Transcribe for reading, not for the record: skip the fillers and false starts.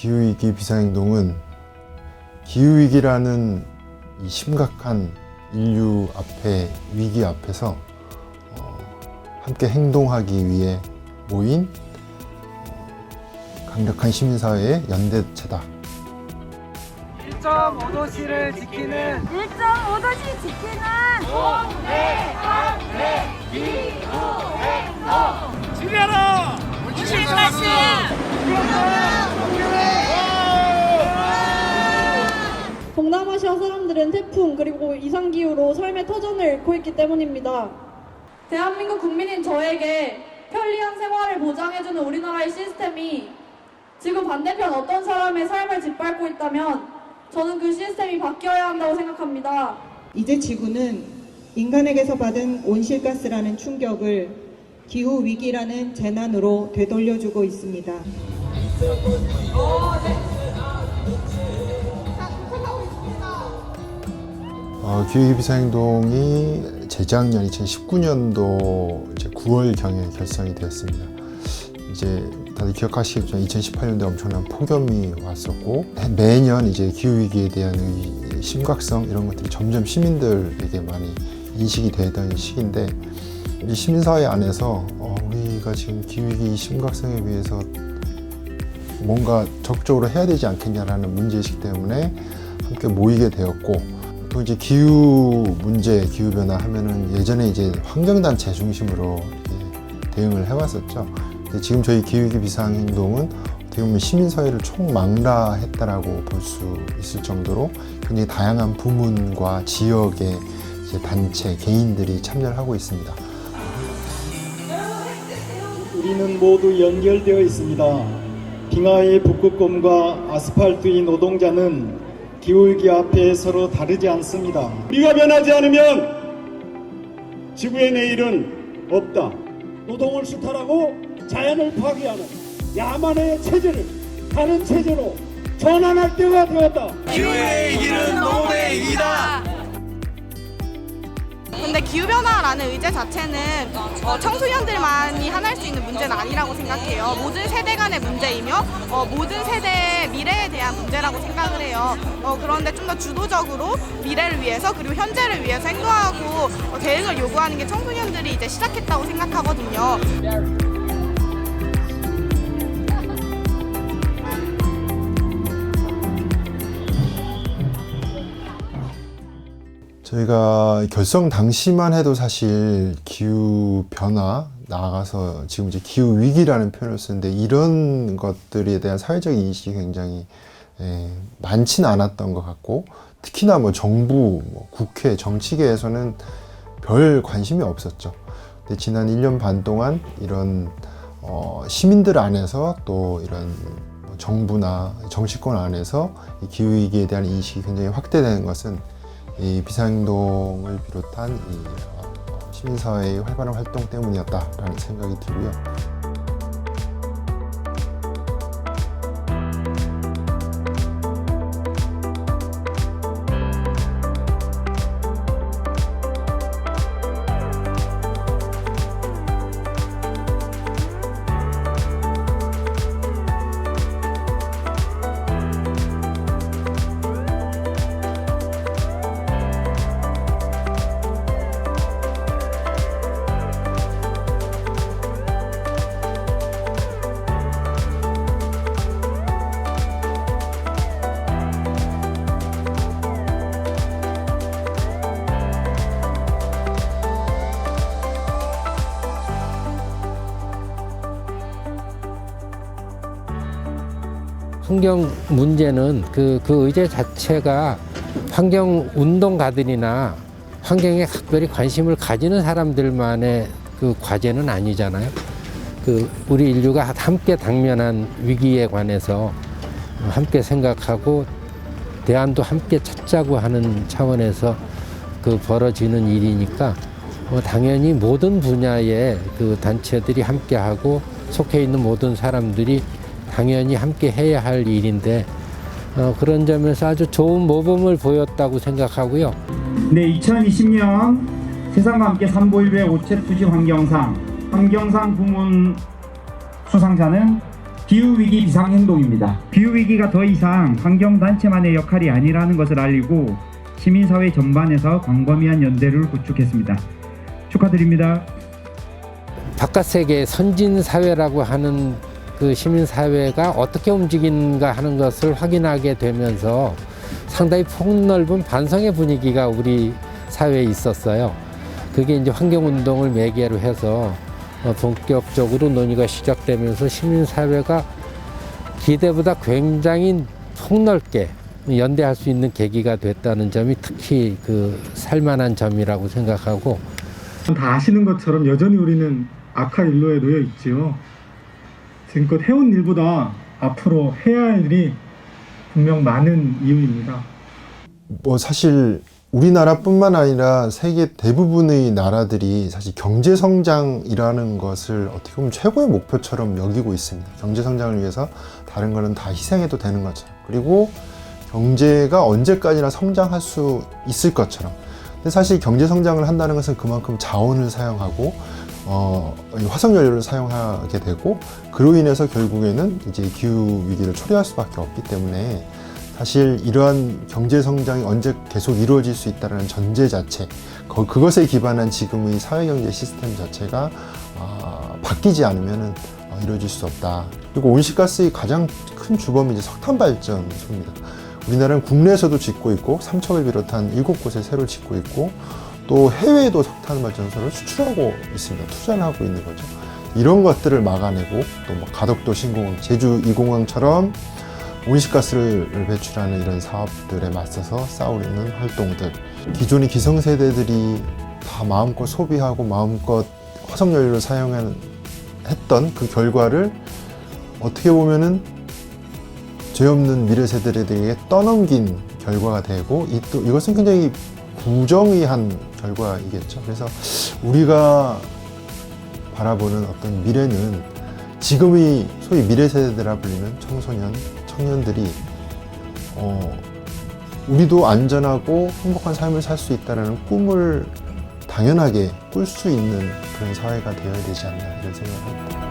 기후위기 비상행동은 기후위기라는 이 심각한 인류 앞에 위기 앞에서 함께 행동하기 위해 모인 강력한 시민사회의 연대체다. 1.5도씨를 지키는 1.5도씨 지키는 동네방네 기후행동 지켜라! 실가스 동남아시아 사람들은 태풍 그리고 이상기후로 삶의 터전을 잃고 있기 때문입니다. 대한민국 국민인 저에게 편리한 생활을 보장해주는 우리나라의 시스템이 지금 반대편 어떤 사람의 삶을 짓밟고 있다면 저는 그 시스템이 바뀌어야 한다고 생각합니다. 이제 지구는 인간에게서 받은 온실가스라는 충격을 기후위기라는 재난으로 되돌려주고 있습니다. 기후위기 비상행동이 재작년 2019년도 이제 9월경에 결성이 되었습니다. 이제 다들 기억하시겠지만 2018년도에 엄청난 폭염이 왔었고 매년 이제 기후위기에 대한 심각성 이런 것들이 점점 시민들에게 많이 인식이 되던 시기인데 이 시민사회 안에서 우리가 지금 기후위기 심각성에 비해서 뭔가 적극적으로 해야 되지 않겠냐라는 문제의식 때문에 함께 모이게 되었고 또 이제 기후 문제, 기후 변화 하면은 예전에 이제 환경단체 중심으로 대응을 해왔었죠. 근데 지금 저희 기후위기 비상행동은 어떻게 보면 시민사회를 총망라했다라고 볼 수 있을 정도로 굉장히 다양한 부문과 지역의 이제 단체, 개인들이 참여를 하고 있습니다. 우리는 모두 연결되어 있습니다. 빙하의 북극곰과 아스팔트의 노동자는 기후위기 앞에 서로 다르지 않습니다. 우리가 변하지 않으면 지구의 내일은 없다. 노동을 수탈하고 자연을 파괴하는 야만의 체제를 다른 체제로 전환할 때가 되었다. 기후의 이기는 노동의 이기다. 근데 기후변화라는 의제 자체는 청소년들만이 하나일 수 있는 문제는 아니라고 생각해요. 모든 세대 간의 문제이며 모든 세대의 미래에 대한 문제라고 생각을 해요. 그런데 좀 더 주도적으로 미래를 위해서 그리고 현재를 위해서 행동하고 대응을 요구하는 게 청소년들이 이제 시작했다고 생각하거든요. 저희가 결성 당시만 해도 사실 기후 변화 나아가서 지금 이제 기후 위기라는 표현을 쓰는데 이런 것들에 대한 사회적 인식이 굉장히 많지는 않았던 것 같고 특히나 뭐 정부, 국회, 정치계에서는 별 관심이 없었죠. 근데 지난 1년 반 동안 이런 시민들 안에서 또 이런 정부나 정치권 안에서 이 기후 위기에 대한 인식이 굉장히 확대되는 것은 이 비상행동을 비롯한 이 시민사회의 활발한 활동 때문이었다라는 생각이 들고요. 환경 문제는 그 의제 자체가 환경 운동가들이나 환경에 각별히 관심을 가지는 사람들만의 그 과제는 아니잖아요. 우리 인류가 함께 당면한 위기에 관해서 함께 생각하고 대안도 함께 찾자고 하는 차원에서 벌어지는 일이니까 당연히 모든 분야의 그 단체들이 함께하고 속해 있는 모든 사람들이 당연히 함께 해야 할 일인데 그런 점에서 아주 좋은 모범을 보였다고 생각하고요. 네, 2020년 세상과 함께 삼보일배 오체 투시 환경상 부문 수상자는 기후위기 비상행동입니다. 기후위기가 더 이상 환경단체만의 역할이 아니라는 것을 알리고 시민사회 전반에서 광범위한 연대를 구축했습니다. 축하드립니다. 바깥 세계 선진 사회라고 하는 그 시민 사회가 어떻게 움직이는가 하는 것을 확인하게 되면서 상당히 폭넓은 반성의 분위기가 우리 사회에 있었어요. 그게 이제 환경운동을 매개로 해서 본격적으로 논의가 시작되면서 시민 사회가 기대보다 굉장히 폭넓게 연대할 수 있는 계기가 됐다는 점이 특히 그 살만한 점이라고 생각하고, 다 아시는 것처럼 여전히 우리는 악한 일로에 놓여 있지요. 지금껏 해온 일보다 앞으로 해야 할 일이 분명 많은 이유입니다. 뭐 사실 우리나라뿐만 아니라 세계 대부분의 나라들이 사실 경제 성장이라는 것을 어떻게 보면 최고의 목표처럼 여기고 있습니다. 경제 성장을 위해서 다른 거는 다 희생해도 되는 것처럼, 그리고 경제가 언제까지나 성장할 수 있을 것처럼. 근데 사실 경제 성장을 한다는 것은 그만큼 자원을 사용하고 화석 연료를 사용하게 되고, 그로 인해서 결국에는 이제 기후 위기를 초래할 수밖에 없기 때문에 사실 이러한 경제 성장이 언제 계속 이루어질 수 있다는 전제 자체, 그것에 기반한 지금의 사회 경제 시스템 자체가 바뀌지 않으면 이루어질 수 없다. 그리고 온실가스의 가장 큰 주범이 이제 석탄 발전소입니다. 우리나라는 국내에서도 짓고 있고 삼척을 비롯한 7곳에 새로 짓고 있고, 또 해외에도 석탄 발전소를 수출하고 있습니다. 투자를 하고 있는 거죠. 이런 것들을 막아내고, 또 뭐 가덕도 신공항, 제주 2공항처럼 온실가스를 배출하는 이런 사업들에 맞서서 싸우려는 활동들, 기존의 기성세대들이 다 마음껏 소비하고 마음껏 화석연료를 사용했던 그 결과를 어떻게 보면은 죄 없는 미래 세대들에게 떠넘긴 결과가 되고, 이것은 굉장히 부정의한 결과이겠죠. 그래서 우리가 바라보는 어떤 미래는 지금의 소위 미래 세대라 불리는 청소년, 청년들이 우리도 안전하고 행복한 삶을 살 수 있다는 꿈을 당연하게 꿀 수 있는 그런 사회가 되어야 되지 않나, 이런 생각을 합니다.